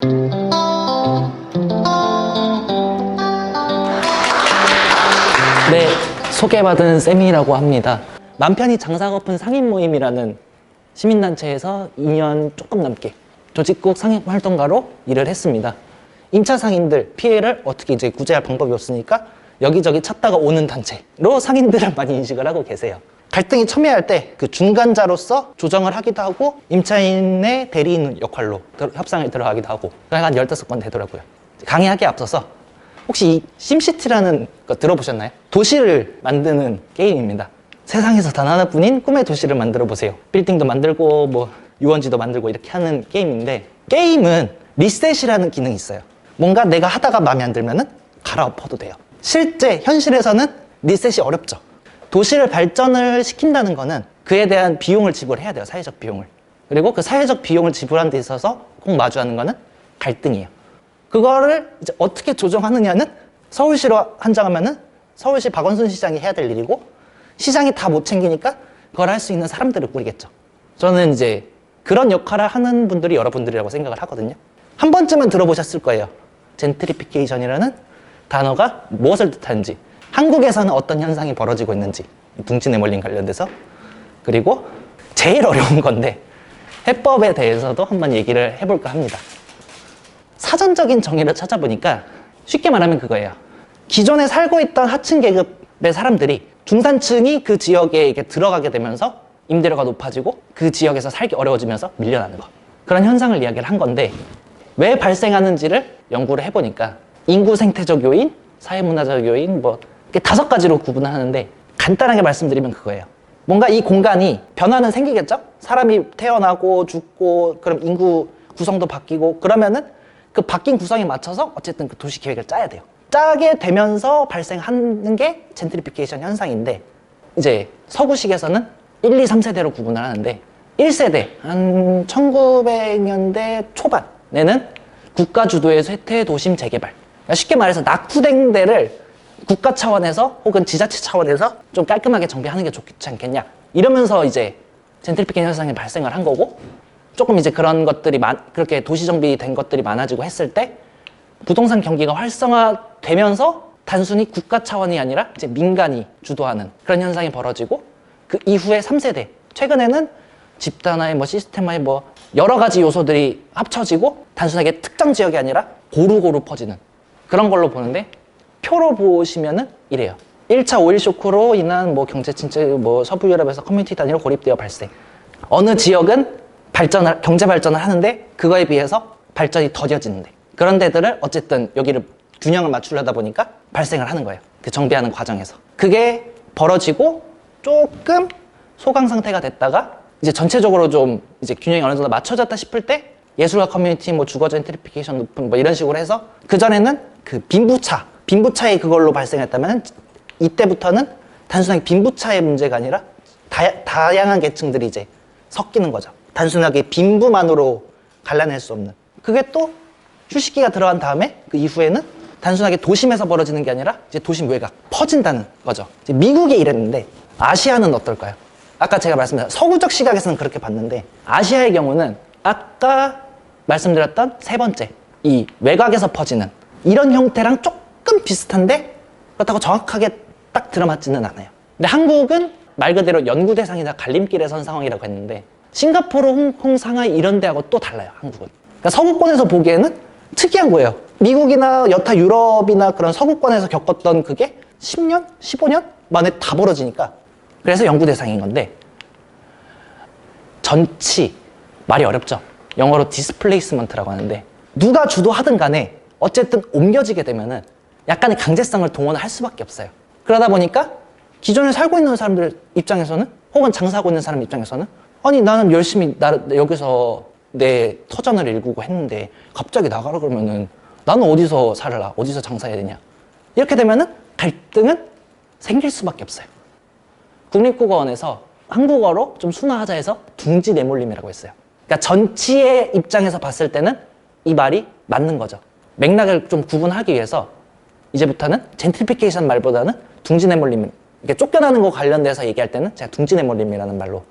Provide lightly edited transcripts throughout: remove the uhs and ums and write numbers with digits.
네, 소개받은 쌤이라고 합니다. 맘 편히 장사거픈 상인 모임이라는 시민단체에서 2년 조금 넘게 조직국 상임활동가로 일을 했습니다. 임차 상인들 피해를 어떻게 이제 구제할 방법이 없으니까 여기저기 찾다가 오는 단체로 상인들을 많이 인식을 하고 계세요. 갈등이 첨예할 때 그 중간자로서 조정을 하기도 하고 임차인의 대리인 역할로 협상에 들어가기도 하고 한 15건 되더라고요. 강의하기에 앞서서 혹시 이 심시티라는 거 들어보셨나요? 도시를 만드는 게임입니다. 세상에서 단 하나뿐인 꿈의 도시를 만들어 보세요. 빌딩도 만들고 뭐 유원지도 만들고 이렇게 하는 게임인데, 게임은 리셋이라는 기능이 있어요. 뭔가 내가 하다가 마음에 안 들면은 갈아엎어도 돼요. 실제 현실에서는 리셋이 어렵죠. 도시를 발전을 시킨다는 거는 그에 대한 비용을 지불해야 돼요. 사회적 비용을. 그리고 그 사회적 비용을 지불하는 데 있어서 꼭 마주하는 거는 갈등이에요. 그거를 이제 어떻게 조정하느냐는 서울시로 한정하면은 서울시 박원순 시장이 해야 될 일이고, 시장이 다 못 챙기니까 그걸 할 수 있는 사람들을 꾸리겠죠. 저는 이제 그런 역할을 하는 분들이 여러분들이라고 생각을 하거든요. 한 번쯤은 들어보셨을 거예요. 젠트리피케이션이라는 단어가 무엇을 뜻하는지, 한국에서는 어떤 현상이 벌어지고 있는지, 둥지네몰림 관련돼서, 그리고 제일 어려운 건데 해법에 대해서도 한번 얘기를 해볼까 합니다. 사전적인 정의를 찾아보니까 쉽게 말하면 그거예요. 기존에 살고 있던 하층 계급의 사람들이 중산층이 그 지역에 이렇게 들어가게 되면서 임대료가 높아지고 그 지역에서 살기 어려워지면서 밀려나는 거, 그런 현상을 이야기를 한 건데, 왜 발생하는지를 연구를 해보니까 인구 생태적 요인, 사회문화적 요인, 뭐 이렇게 5가지로 구분을 하는데, 간단하게 말씀드리면 그거예요. 뭔가 이 공간이 변화는 생기겠죠? 사람이 태어나고 죽고 그럼 인구 구성도 바뀌고, 그러면은 그 바뀐 구성에 맞춰서 어쨌든 그 도시 계획을 짜야 돼요. 짜게 되면서 발생하는 게 젠트리피케이션 현상인데, 이제 서구식에서는 1, 2, 3세대로 구분을 하는데, 1세대, 한 1900년대 초반에는 국가 주도의 쇠퇴 도심 재개발, 그러니까 쉽게 말해서 낙후된 데를 국가 차원에서 혹은 지자체 차원에서 좀 깔끔하게 정비하는 게 좋지 않겠냐, 이러면서 이제 젠트리피케이션 현상이 발생을 한 거고, 조금 이제 그런 것들이 그렇게 도시 정비된 것들이 많아지고 했을 때 부동산 경기가 활성화되면서 단순히 국가 차원이 아니라 이제 민간이 주도하는 그런 현상이 벌어지고, 그 이후에 3세대, 최근에는 집단화의 뭐 시스템화의 뭐 여러 가지 요소들이 합쳐지고 단순하게 특정 지역이 아니라 고루고루 퍼지는 그런 걸로 보는데, 표로 보시면은 이래요. 1차 오일 쇼크로 인한 뭐 경제 침체, 뭐 서부 유럽에서 커뮤니티 단위로 고립되어 발생. 어느 지역은 경제 발전을 하는데 그거에 비해서 발전이 더뎌지는데, 그런 데들을 어쨌든 여기를 균형을 맞추려다 보니까 발생을 하는 거예요. 그 정비하는 과정에서. 그게 벌어지고 조금 소강 상태가 됐다가 이제 전체적으로 좀 이제 균형이 어느 정도 맞춰졌다 싶을 때 예술가 커뮤니티, 뭐 주거 젠트리피케이션 높은 뭐 이런 식으로 해서, 그전에는 그 빈부차에 그걸로 발생했다면 이때부터는 단순하게 빈부차의 문제가 아니라 다양한 계층들이 이제 섞이는 거죠. 단순하게 빈부만으로 갈라낼 수 없는. 그게 또 휴식기가 들어간 다음에 그 이후에는 단순하게 도심에서 벌어지는 게 아니라 이제 도심 외곽, 퍼진다는 거죠. 이제 미국이 이랬는데 아시아는 어떨까요? 아까 제가 말씀드린 서구적 시각에서는 그렇게 봤는데, 아시아의 경우는 아까 말씀드렸던 세 번째, 이 외곽에서 퍼지는 이런 형태랑 조금 비슷한데 그렇다고 정확하게 딱 들어맞지는 않아요. 근데 한국은 말 그대로 연구 대상이나 갈림길에 선 상황이라고 했는데, 싱가포르, 홍콩, 상하이 이런 데하고 또 달라요, 한국은. 그러니까 서구권에서 보기에는 특이한 거예요. 미국이나 여타 유럽이나 그런 서구권에서 겪었던 그게 10년, 15년 만에 다 벌어지니까, 그래서 연구 대상인 건데, 전치, 말이 어렵죠. 영어로 디스플레이스먼트라고 하는데, 누가 주도하든 간에 어쨌든 옮겨지게 되면은 약간의 강제성을 동원을 할 수밖에 없어요. 그러다 보니까 기존에 살고 있는 사람들 입장에서는, 혹은 장사하고 있는 사람 입장에서는, 아니 나는 열심히 여기서 내 터전을 일구고 했는데 갑자기 나가라 그러면은 나는 어디서 살라, 어디서 장사해야 되냐, 이렇게 되면은 갈등은 생길 수밖에 없어요. 국립국어원에서 한국어로 좀 순화하자 해서 둥지 내몰림이라고 했어요. 그러니까 전치의 입장에서 봤을 때는 이 말이 맞는 거죠. 맥락을 좀 구분하기 위해서 이제부터는 젠트리피케이션 말보다는 둥지 내몰림, 이렇게 쫓겨나는 거 관련돼서 얘기할 때는 제가 둥지 내몰림이라는 말로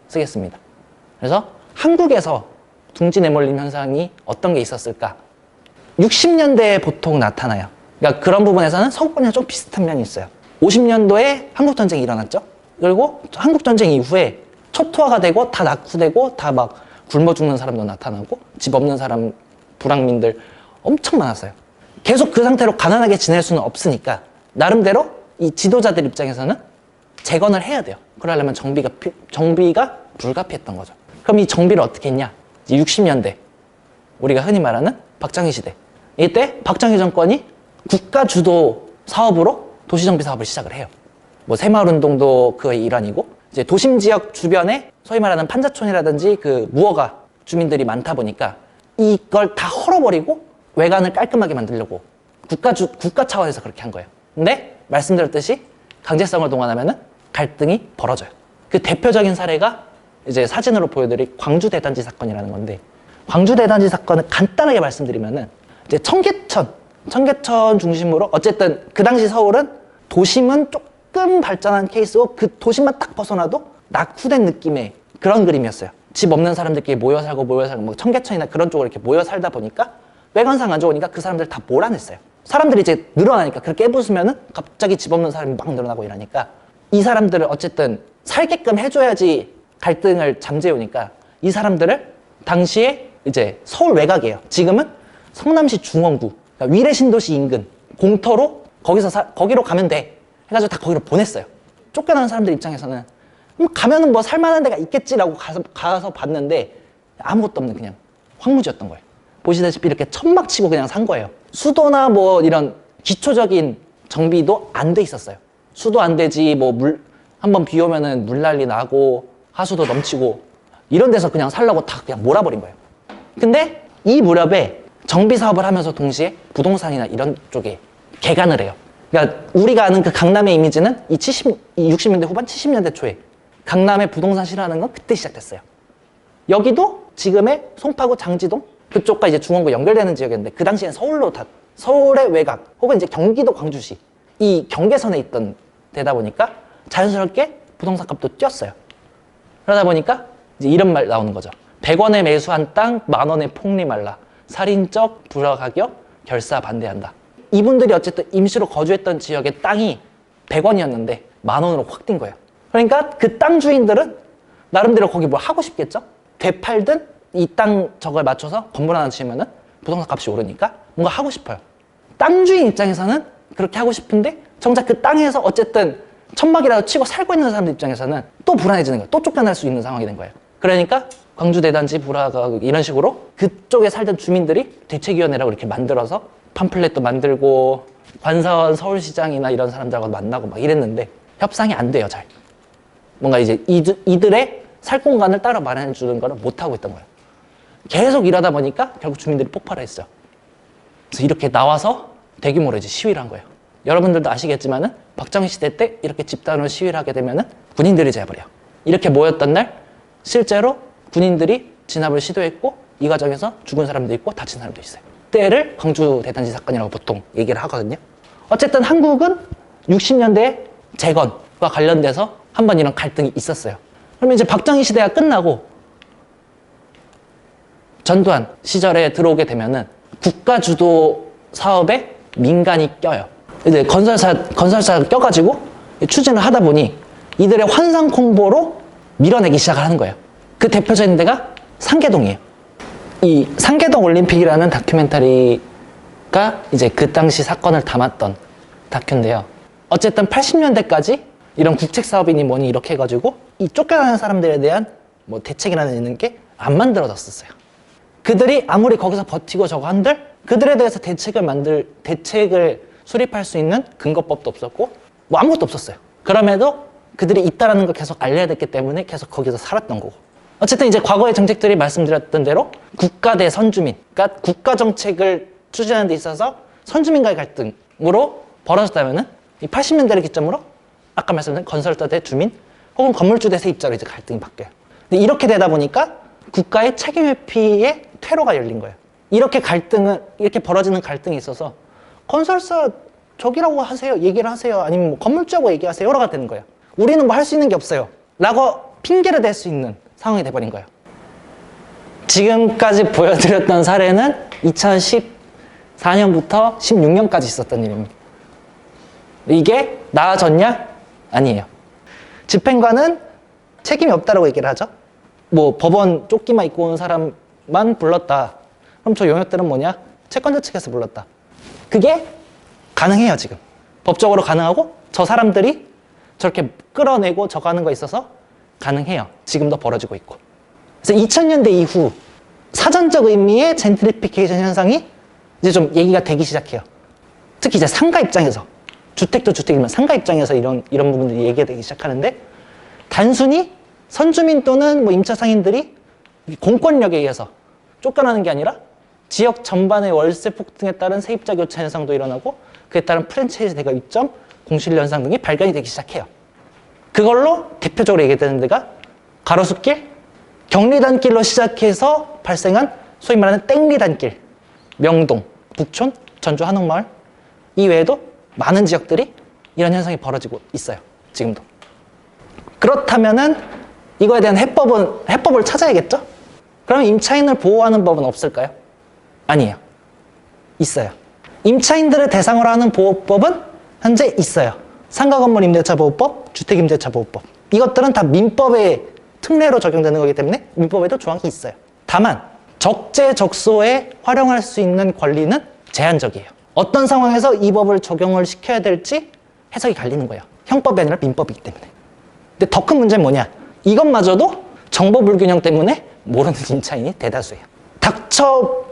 쓰겠습니다. 그래서 한국에서 둥지 내몰림 현상이 어떤 게 있었을까? 60년대에 보통 나타나요. 그러니까 그런 부분에서는 서구권이랑 좀 비슷한 면이 있어요. 50년도에 한국전쟁이 일어났죠. 그리고 한국전쟁 이후에 초토화가 되고 다 낙후되고 다 막 굶어 죽는 사람도 나타나고 집 없는 사람, 불황민들 엄청 많았어요. 계속 그 상태로 가난하게 지낼 수는 없으니까 나름대로 이 지도자들 입장에서는 재건을 해야 돼요. 그러려면 정비가 불가피했던 거죠. 그럼 이 정비를 어떻게 했냐? 이제 60년대 우리가 흔히 말하는 박정희 시대. 이때 박정희 정권이 국가 주도 사업으로 도시정비 사업을 시작을 해요. 뭐 새마을운동도 그의 일환이고, 이제 도심 지역 주변에 소위 말하는 판자촌이라든지 그 무허가 주민들이 많다 보니까 이걸 다 헐어버리고 외관을 깔끔하게 만들려고 국가 차원에서 그렇게 한 거예요. 근데 말씀드렸듯이 강제성을 동원하면은 갈등이 벌어져요. 그 대표적인 사례가 이제 사진으로 보여드릴 광주 대단지 사건이라는 건데, 광주 대단지 사건을 간단하게 말씀드리면은 이제 청계천 중심으로, 어쨌든 그 당시 서울은 도심은 조금 발전한 케이스고 그 도심만 딱 벗어나도 낙후된 느낌의 그런 그림이었어요. 집 없는 사람들끼리 모여 살고 뭐 청계천이나 그런 쪽으로 이렇게 모여 살다 보니까 외관상 안 좋으니까 그 사람들 다 몰아냈어요. 사람들이 이제 늘어나니까, 그렇게 깨부수면은 갑자기 집 없는 사람이 막 늘어나고 이러니까 이 사람들을 어쨌든 살게끔 해줘야지 갈등을 잠재우니까 이 사람들을 당시에 이제 서울 외곽이에요. 지금은 성남시 중원구, 그러니까 위례신도시 인근 공터로 거기로 가면 돼 해가지고 다 거기로 보냈어요. 쫓겨나는 사람들 입장에서는 가면은 뭐 살만한 데가 있겠지라고 가서 봤는데 아무것도 없는 그냥 황무지였던 거예요. 보시다시피 이렇게 천막 치고 그냥 산 거예요. 수도나 뭐 이런 기초적인 정비도 안 돼 있었어요. 수도 안 되지, 뭐 한번 비 오면은 물난리 나고 하수도 넘치고 이런 데서 그냥 살라고 다 그냥 몰아버린 거예요. 근데 이 무렵에 정비 사업을 하면서 동시에 부동산이나 이런 쪽에 개간을 해요. 그러니까 우리가 아는 그 강남의 이미지는 이 60년대 후반 70년대 초에 강남의 부동산 실화하는 건 그때 시작됐어요. 여기도 지금의 송파구 장지동 그쪽과 이제 중원구 연결되는 지역이었는데, 그 당시엔 서울의 외곽 혹은 이제 경기도 광주시 이 경계선에 있던 데다 보니까 자연스럽게 부동산 값도 뛰었어요. 그러다 보니까 이제 이런 말 나오는 거죠. 100원에 매수한 땅 10,000원에 폭리 말라. 살인적 불화 가격 결사 반대한다. 이분들이 어쨌든 임시로 거주했던 지역의 땅이 100원이었는데 10,000원으로 확 뛴 거예요. 그러니까 그 땅 주인들은 나름대로 거기 뭘 하고 싶겠죠? 되팔든 이 땅 저걸 맞춰서 건물 하나 지으면은 부동산 값이 오르니까 뭔가 하고 싶어요. 땅 주인 입장에서는 그렇게 하고 싶은데 정작 그 땅에서 어쨌든 천막이라도 치고 살고 있는 사람들 입장에서는 또 불안해지는 거예요. 또 쫓겨날 수 있는 상황이 된 거예요. 그러니까 광주 대단지 불화가 이런 식으로 그쪽에 살던 주민들이 대책위원회라고 이렇게 만들어서 팜플렛도 만들고 관사원 서울시장이나 이런 사람들하고 만나고 막 이랬는데 협상이 안 돼요, 잘. 뭔가 이제 이들의 살 공간을 따로 마련해 주는 거를 못 하고 있던 거예요. 계속 이러다 보니까 결국 주민들이 폭발을 했어요. 그래서 이렇게 나와서 대규모로 이제 시위를 한 거예요. 여러분들도 아시겠지만은 박정희 시대 때 이렇게 집단으로 시위를 하게 되면은 군인들이 제압을 해요. 이렇게 모였던 날 실제로 군인들이 진압을 시도했고 이 과정에서 죽은 사람도 있고 다친 사람도 있어요. 때를 광주 대단지 사건이라고 보통 얘기를 하거든요. 어쨌든 한국은 60년대 재건과 관련돼서 한번 이런 갈등이 있었어요. 그러면 이제 박정희 시대가 끝나고 전두환 시절에 들어오게 되면은 국가 주도 사업에 민간이 껴요. 이제 건설사가 껴가지고 추진을 하다 보니 이들의 환상 콤보로 밀어내기 시작을 하는 거예요. 그 대표적인 데가 상계동이에요. 이 상계동 올림픽이라는 다큐멘터리가 이제 그 당시 사건을 담았던 다큐인데요. 어쨌든 80년대까지 이런 국책 사업이니 뭐니 이렇게 해가지고 이 쫓겨나는 사람들에 대한 뭐 대책이라는 게 안 만들어졌었어요. 그들이 아무리 거기서 버티고 저거 한들 그들에 대해서 대책을 수립할 수 있는 근거법도 없었고 뭐 아무것도 없었어요. 그럼에도 그들이 있다라는 걸 계속 알려야 됐기 때문에 계속 거기서 살았던 거고. 어쨌든 이제 과거의 정책들이 말씀드렸던 대로 국가 대 선주민, 그러니까 국가 정책을 추진하는 데 있어서 선주민과의 갈등으로 벌어졌다면은 이 80년대를 기점으로 아까 말씀드린 건설사 대 주민 혹은 건물주 대 세입자로 이제 갈등이 바뀌어요. 근데 이렇게 되다 보니까 국가의 책임 회피의 퇴로가 열린 거예요. 이렇게 벌어지는 갈등이 있어서 건설사 저기라고 하세요, 얘기를 하세요, 아니면 뭐 건물주하고 얘기하세요가 되는 거예요. 우리는 뭐 할 수 있는 게 없어요 라고 핑계를 댈 수 있는 상황이 돼버린 거예요. 지금까지 보여드렸던 사례는 2014년부터 16년까지 있었던 일입니다. 이게 나아졌냐? 아니에요. 집행관은 책임이 없다라고 얘기를 하죠. 뭐 법원 조끼만 입고 온 사람만 불렀다. 그럼 저 용역들은 뭐냐? 채권자 측에서 불렀다. 그게 가능해요, 지금. 법적으로 가능하고 저 사람들이 저렇게 끌어내고 저거 하는 거 있어서 가능해요. 지금도 벌어지고 있고. 그래서 2000년대 이후 사전적 의미의 젠트리피케이션 현상이 이제 좀 얘기가 되기 시작해요. 특히 이제 상가 입장에서, 주택도 주택이면 상가 입장에서 이런 부분들이 얘기가 되기 시작하는데, 단순히 선주민 또는 뭐 임차 상인들이 공권력에 의해서 쫓겨나는 게 아니라 지역 전반의 월세 폭등에 따른 세입자 교체 현상도 일어나고, 그에 따른 프랜차이즈 대가 입점, 공실 현상 등이 발견이 되기 시작해요. 그걸로 대표적으로 얘기되는 데가 가로수길, 경리단길로 시작해서 발생한 소위 말하는 땡리단길, 명동, 북촌, 전주 한옥마을 이외에도 많은 지역들이 이런 현상이 벌어지고 있어요. 지금도. 그렇다면은 이거에 대한 해법을 찾아야겠죠? 그러면 임차인을 보호하는 법은 없을까요? 아니에요. 있어요. 임차인들을 대상으로 하는 보호법은 현재 있어요. 상가건물 임대차 보호법, 주택임대차 보호법. 이것들은 다 민법의 특례로 적용되는 거기 때문에 민법에도 조항이 있어요. 다만 적재적소에 활용할 수 있는 권리는 제한적이에요. 어떤 상황에서 이 법을 적용을 시켜야 될지 해석이 갈리는 거예요. 형법이 아니라 민법이기 때문에. 근데 더 큰 문제는 뭐냐? 이것마저도 정보 불균형 때문에 모르는 임차인이 대다수예요.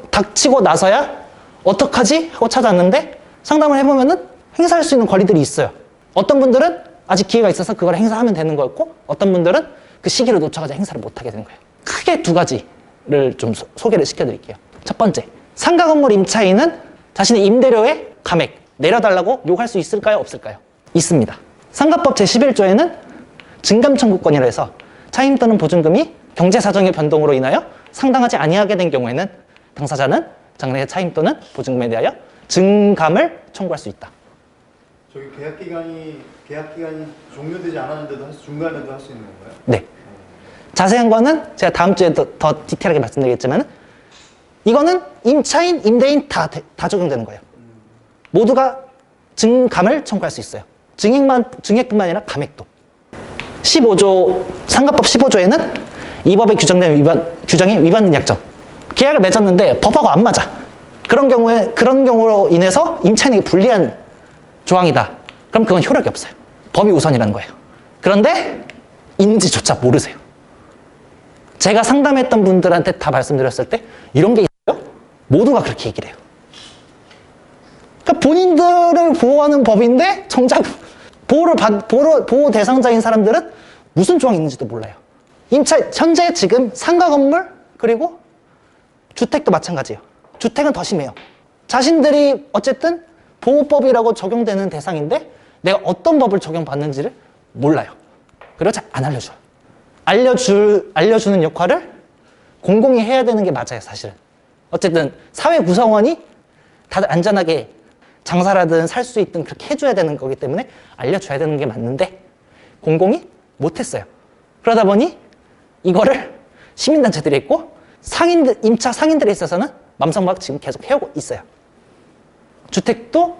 닥치고 나서야 어떡하지? 하고 찾아왔는데 상담을 해보면은 행사할 수 있는 권리들이 있어요. 어떤 분들은 아직 기회가 있어서 그걸 행사하면 되는 거였고, 어떤 분들은 그 시기를 놓쳐가지고 행사를 못하게 되는 거예요. 크게 두 가지를 좀 소개를 시켜드릴게요. 첫 번째, 상가 건물 임차인은 자신의 임대료의 감액 내려달라고 요구할 수 있을까요? 없을까요? 있습니다. 상가법 제11조에는 증감 청구권이라 해서 차임 또는 보증금이 경제사정의 변동으로 인하여 상당하지 아니하게 된 경우에는 당사자는 장래의 차임 또는 보증금에 대하여 증감을 청구할 수 있다. 저기 계약 기간이 종료되지 않았는데도 중간에도 할 수 있는 건가요? 네. 자세한 거는 제가 다음 주에 더 디테일하게 말씀드리겠지만, 이거는 임차인, 임대인 다 적용되는 거예요. 모두가 증감을 청구할 수 있어요. 증액뿐만 아니라 감액도. 15조, 상가법 15조에는 이 법에 규정된 규정이 위반 약정. 계약을 맺었는데 법하고 안 맞아. 그런 경우로 인해서 임차인에게 불리한 조항이다. 그럼 그건 효력이 없어요. 법이 우선이라는 거예요. 그런데 있는지조차 모르세요. 제가 상담했던 분들한테 다 말씀드렸을 때 이런 게 있어요? 모두가 그렇게 얘기를 해요. 그러니까 본인들을 보호하는 법인데 정작 보호 대상자인 사람들은 무슨 조항이 있는지도 몰라요. 현재 지금 상가 건물 그리고 주택도 마찬가지예요. 주택은 더 심해요. 자신들이 어쨌든 보호법이라고 적용되는 대상인데 내가 어떤 법을 적용받는지를 몰라요. 그리고 잘 안 알려줘요. 알려주는 역할을 공공이 해야 되는 게 맞아요, 사실은. 어쨌든 사회 구성원이 다들 안전하게 장사라든 살 수 있든 그렇게 해줘야 되는 거기 때문에 알려줘야 되는 게 맞는데 공공이 못했어요. 그러다 보니 이거를 시민단체들이 했고 임차 상인들에 있어서는 맘성박 지금 계속 해오고 있어요. 주택도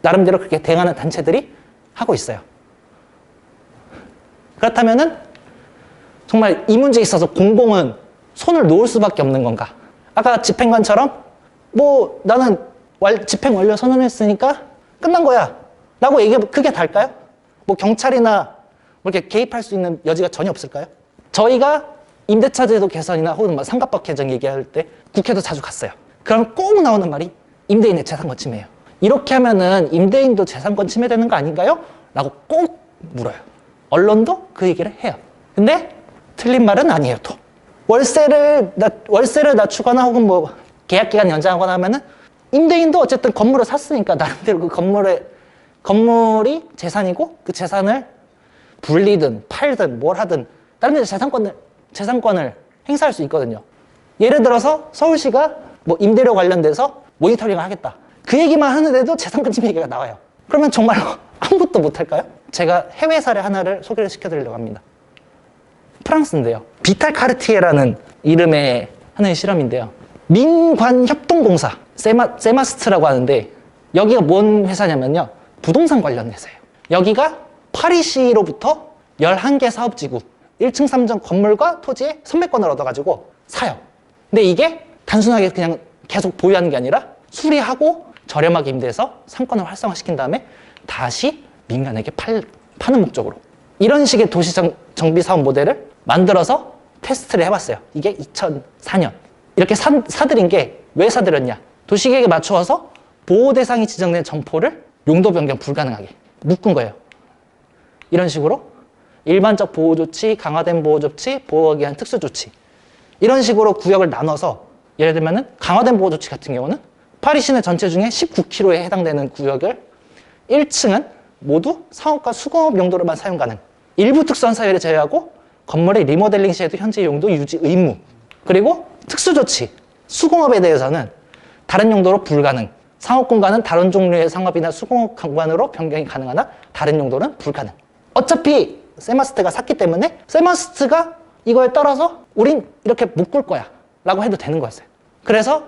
나름대로 그렇게 대응하는 단체들이 하고 있어요. 그렇다면은 정말 이 문제에 있어서 공공은 손을 놓을 수밖에 없는 건가? 아까 집행관처럼 뭐 나는 집행 완료 선언했으니까 끝난 거야 라고 얘기하면 그게 달까요? 뭐 경찰이나 뭐 이렇게 개입할 수 있는 여지가 전혀 없을까요? 저희가 임대차 제도 개선이나 혹은 뭐 상가법 개정 얘기할 때 국회도 자주 갔어요. 그럼 꼭 나오는 말이 임대인의 재산권 침해예요. 이렇게 하면은 임대인도 재산권 침해되는 거 아닌가요? 라고 꼭 물어요. 언론도 그 얘기를 해요. 근데 틀린 말은 아니에요, 또. 월세를 낮추거나 혹은 뭐 계약 기간 연장하거나 하면은 임대인도 어쨌든 건물을 샀으니까 나름대로 그 건물이 재산이고 그 재산을 불리든 팔든 뭘 하든 다른 데 재산권을 행사할 수 있거든요. 예를 들어서 서울시가 뭐 임대료 관련돼서 모니터링을 하겠다. 그 얘기만 하는데도 재산권 침해 얘기가 나와요. 그러면 정말로 아무것도 못할까요? 제가 해외 사례 하나를 소개를 시켜드리려고 합니다. 프랑스인데요. 비탈 카르티에라는 이름의 하나의 실험인데요. 민관협동공사, 세마스트라고 하는데 여기가 뭔 회사냐면요. 부동산 관련 회사예요. 여기가 파리시로부터 11개 사업지구 1층 3층 건물과 토지의 선매권을 얻어가지고 사요. 근데 이게 단순하게 그냥 계속 보유하는 게 아니라 수리하고 저렴하게 임대해서 상권을 활성화시킨 다음에 다시 민간에게 파는 목적으로 이런 식의 도시정비 사업 모델을 만들어서 테스트를 해봤어요. 이게 2004년. 이렇게 사들인 게 왜 사들였냐? 도시계획에 맞추어서 보호 대상이 지정된 점포를 용도 변경 불가능하게 묶은 거예요. 이런 식으로 일반적 보호조치, 강화된 보호조치, 보호하기 위한 특수조치 이런 식으로 구역을 나눠서 예를 들면 강화된 보호조치 같은 경우는 파리 시내 전체 중에 19km에 해당되는 구역을 1층은 모두 상업과 수공업 용도로만 사용 가능, 일부 특수한 사유를 제외하고 건물의 리모델링 시에도 현재 용도 유지 의무, 그리고 특수조치, 수공업에 대해서는 다른 용도로 불가능, 상업 공간은 다른 종류의 상업이나 수공업 공간으로 변경이 가능하나 다른 용도는 불가능. 어차피 세마스트가 샀기 때문에 세마스트가 이거에 따라서 우린 이렇게 묶을 거야 라고 해도 되는 거였어요. 그래서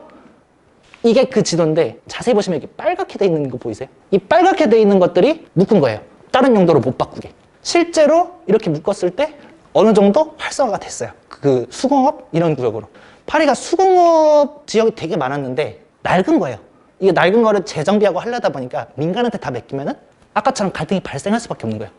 이게 그 지도인데 자세히 보시면 이렇게 빨갛게 돼 있는 거 보이세요? 이 빨갛게 돼 있는 것들이 묶은 거예요. 다른 용도로 못 바꾸게. 실제로 이렇게 묶었을 때 어느 정도 활성화가 됐어요. 그 수공업 이런 구역으로. 파리가 수공업 지역이 되게 많았는데 낡은 거예요. 이게 낡은 거를 재정비하고 하려다 보니까 민간한테 다 맡기면은 아까처럼 갈등이 발생할 수밖에 없는 거예요.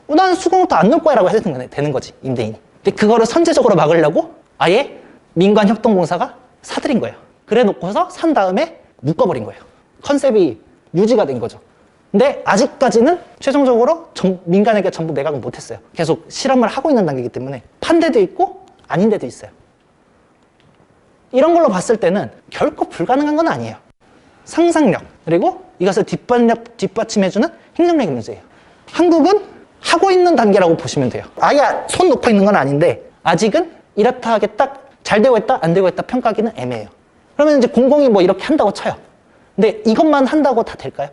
나는 수공업도 안 넣을 거야 라고 해도 되는 거지, 임대인이. 근데 그거를 선제적으로 막으려고 아예 민관협동공사가 사들인 거예요. 그래 놓고서 산 다음에 묶어버린 거예요. 컨셉이 유지가 된 거죠. 근데 아직까지는 최종적으로 민간에게 전부 매각은 못했어요. 계속 실험을 하고 있는 단계이기 때문에 판 데도 있고 아닌 데도 있어요. 이런 걸로 봤을 때는 결코 불가능한 건 아니에요. 상상력 그리고 이것을 뒷받침해주는 행정력의 문제예요. 한국은 하고 있는 단계라고 보시면 돼요. 아예 손 놓고 있는 건 아닌데 아직은 이렇다 하게 딱 잘 되고 있다 안 되고 있다 평가하기는 애매해요. 그러면 이제 공공이 뭐 이렇게 한다고 쳐요. 근데 이것만 한다고 다 될까요?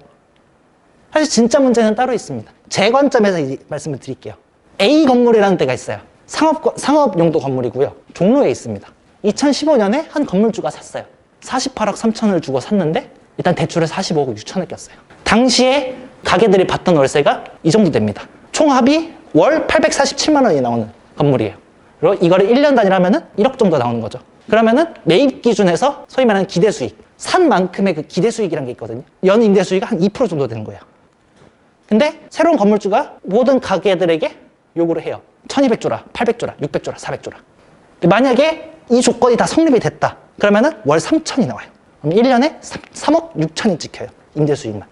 사실 진짜 문제는 따로 있습니다. 제 관점에서 말씀을 드릴게요. A 건물이라는 데가 있어요. 상업 용도 건물이고요. 종로에 있습니다. 2015년에 한 건물주가 샀어요. 48억 3천을 주고 샀는데 일단 대출에 45억 6천을 꼈어요. 당시에 가게들이 받던 월세가 이 정도 됩니다. 총합이 월 847만 원이 나오는 건물이에요. 그리고 이거를 1년 단위로 하면은 1억 정도 나오는 거죠. 그러면은 매입 기준에서 소위 말하는 기대 수익, 산 만큼의 그 기대 수익이라는 게 있거든요. 연 임대 수익이 한 2% 정도 되는 거예요. 근데 새로운 건물주가 모든 가게들에게 요구를 해요. 1200조라, 800조라, 600조라, 400조라. 만약에 이 조건이 다 성립이 됐다. 그러면은 월 3천이 나와요. 그럼 1년에 3억 6천이 찍혀요. 임대 수익만.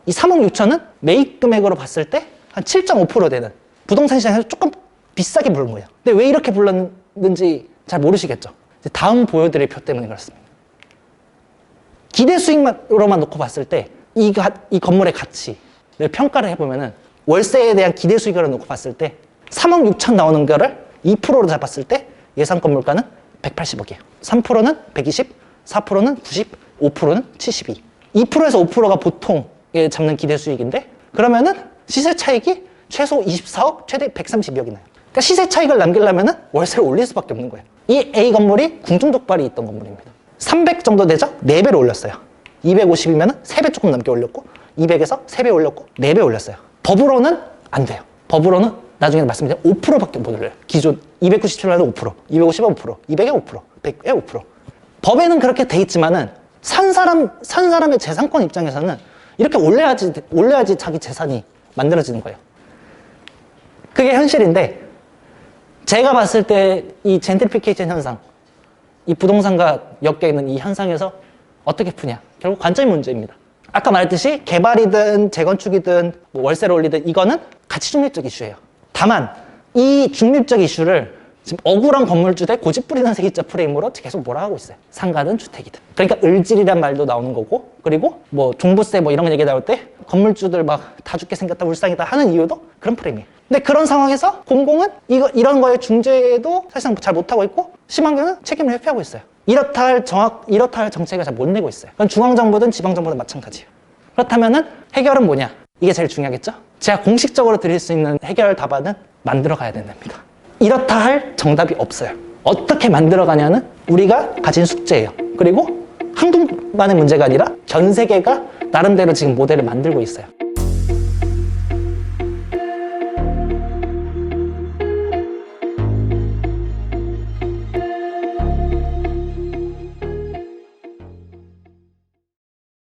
이 3억 6천은 매입 금액으로 봤을 때 한 7.5% 되는 부동산 시장에서 조금 비싸게 부른 거예요. 근데 왜 이렇게 불렀는지 잘 모르시겠죠? 다음 보여드릴 표 때문에 그렇습니다. 기대 수익으로만 놓고 봤을 때 이 건물의 가치를 평가를 해보면은 월세에 대한 기대 수익을 놓고 봤을 때 3억 6천 나오는 거를 2%로 잡았을 때 예상 건물가는 180억이에요. 3%는 120, 4%는 90, 5%는 72. 2%에서 5%가 보통 잡는 기대 수익인데 그러면은 시세 차익이 최소 24억, 최대 132억이 나요. 그러니까 시세 차익을 남기려면은 월세를 올릴 수밖에 없는 거예요. 이 A 건물이 궁중독발이 있던 건물입니다. 300 정도 되죠? 4배로 올렸어요. 250이면 3배 조금 넘게 올렸고 200에서 3배 올렸고 4배 올렸어요. 법으로는 안 돼요. 법으로는 나중에 말씀드린 5%밖에 못 올려요. 기존 297년에 5%, 250에 5%, 200에 5%, 100에 5%. 법에는 그렇게 돼 있지만은 산 사람의 재산권 입장에서는 이렇게 올려야지 자기 재산이 만들어지는 거예요. 그게 현실인데 제가 봤을 때 이 젠트리피케이션 현상, 이 부동산과 엮여 있는 이 현상에서 어떻게 푸냐? 결국 관점이 문제입니다. 아까 말했듯이 개발이든 재건축이든 뭐 월세를 올리든 이거는 가치 중립적 이슈예요. 다만 이 중립적 이슈를 지금 억울한 건물주 대 고집 부리는 세입자 프레임으로 계속 몰아가고 있어요. 상가든 주택이든. 그러니까 을질이란 말도 나오는 거고 그리고 뭐 종부세 뭐 이런 얘기 나올 때 건물주들 막 다 죽게 생겼다 울상이다 하는 이유도 그런 프레임이에요. 근데 그런 상황에서 공공은 이런 거에 중재도 사실상 잘 못하고 있고 심한 경우는 책임을 회피하고 있어요. 이렇다 할 정책을 잘 못 내고 있어요. 그건 중앙정부든 지방정부든 마찬가지예요. 그렇다면은 해결은 뭐냐? 이게 제일 중요하겠죠? 제가 공식적으로 드릴 수 있는 해결 답안은 만들어 가야 된답니다. 이렇다 할 정답이 없어요. 어떻게 만들어가냐는 우리가 가진 숙제예요. 그리고 한국만의 문제가 아니라 전 세계가 나름대로 지금 모델을 만들고 있어요.